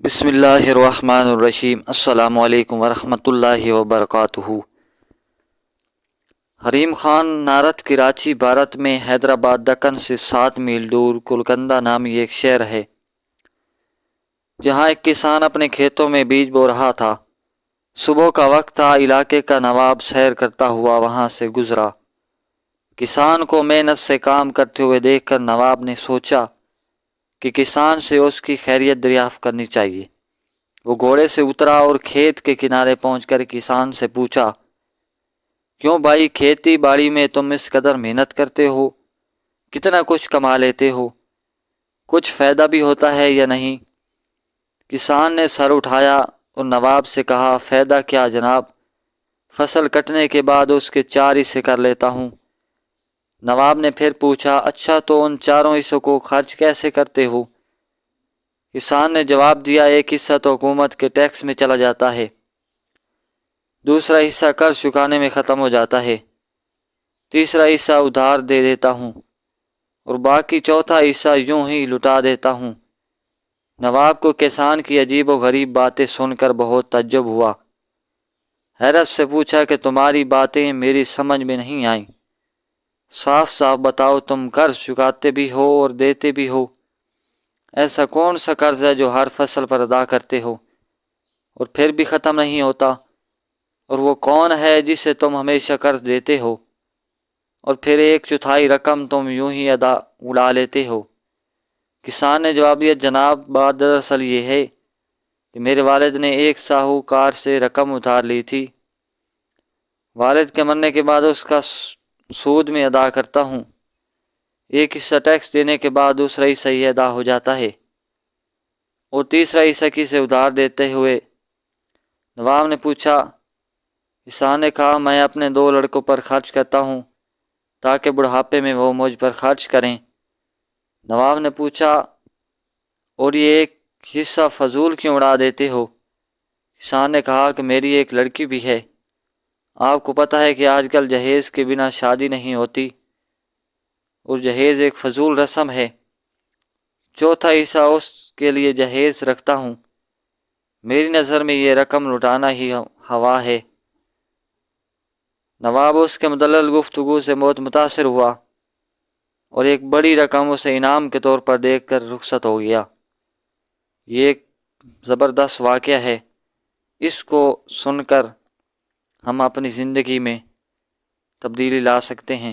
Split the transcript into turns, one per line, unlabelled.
بسم اللہ الرحمن الرحیم۔ السلام علیکم ورحمۃ اللہ وبرکاتہ۔ حریم خان نارتھ کراچی بھارت میں حیدرآباد دکن سے 7 میل دور گولکنڈہ نامی ایک شہر ہے، جہاں ایک کسان اپنے کھیتوں میں بیج بو رہا تھا۔ صبح کا وقت تھا، علاقے کا نواب سیر کرتا ہوا وہاں سے گزرا۔ کسان کو محنت سے کام کرتے ہوئے دیکھ کر نواب نے سوچا کہ کسان سے اس کی خیریت دریافت کرنی چاہیے۔ وہ گھوڑے سے اترا اور کھیت کے کنارے پہنچ کر کسان سے پوچھا، کیوں بھائی، کھیتی باڑی میں تم اس قدر محنت کرتے ہو، کتنا کچھ کما لیتے ہو، کچھ فائدہ بھی ہوتا ہے یا نہیں؟ کسان نے سر اٹھایا اور نواب سے کہا، فائدہ کیا جناب، فصل کٹنے کے بعد اس کے 4 حصے کر لیتا ہوں۔ نواب نے پھر پوچھا، اچھا تو ان 4 حصوں کو خرچ کیسے کرتے ہو؟ کسان نے جواب دیا، ایک حصہ تو حکومت کے ٹیکس میں چلا جاتا ہے، دوسرا حصہ قرض چکانے میں ختم ہو جاتا ہے، تیسرا حصہ ادھار دے دیتا ہوں، اور باقی چوتھا حصہ یوں ہی لٹا دیتا ہوں۔ نواب کو کسان کی عجیب و غریب باتیں سن کر بہت تعجب ہوا۔ حیرت سے پوچھا کہ تمہاری باتیں میری سمجھ میں نہیں آئیں، صاف صاف بتاؤ، تم قرض چکاتے بھی ہو اور دیتے بھی ہو، ایسا کون سا قرض ہے جو ہر فصل پر ادا کرتے ہو اور پھر بھی ختم نہیں ہوتا؟ اور وہ کون ہے جسے تم ہمیشہ قرض دیتے ہو اور پھر 1/4 رقم تم یوں ہی اڑا لیتے ہو؟ کسان نے جواب دیا، جناب بات دراصل یہ ہے کہ میرے والد نے ایک ساہوکار سے رقم ادھار لی تھی، والد کے مرنے کے بعد اس کا سود میں ادا کرتا ہوں، ایک حصہ ٹیکس دینے کے بعد دوسرا حصہ ہی ادا ہو جاتا ہے، اور تیسرا حصہ کسے ادھار دیتے ہوئے؟ نواب نے پوچھا۔ کسان نے کہا، میں اپنے 2 لڑکوں پر خرچ کرتا ہوں تاکہ بڑھاپے میں وہ مجھ پر خرچ کریں۔ نواب نے پوچھا، اور یہ ایک حصہ فضول کیوں اڑا دیتے ہو؟ کسان نے کہا کہ میری ایک لڑکی بھی ہے، آپ کو پتہ ہے کہ آج کل جہیز کے بنا شادی نہیں ہوتی، اور جہیز ایک فضول رسم ہے، چوتھا حصہ اس کے لیے جہیز رکھتا ہوں، میری نظر میں یہ رقم لٹانا ہی ہوا ہے۔ نواب اس کے مدلل گفتگو سے بہت متاثر ہوا اور ایک بڑی رقم اسے انعام کے طور پر دیکھ کر رخصت ہو گیا۔ یہ ایک زبردست واقعہ ہے، اس کو سن کر ہم اپنی زندگی میں تبدیلی لا سکتے ہیں۔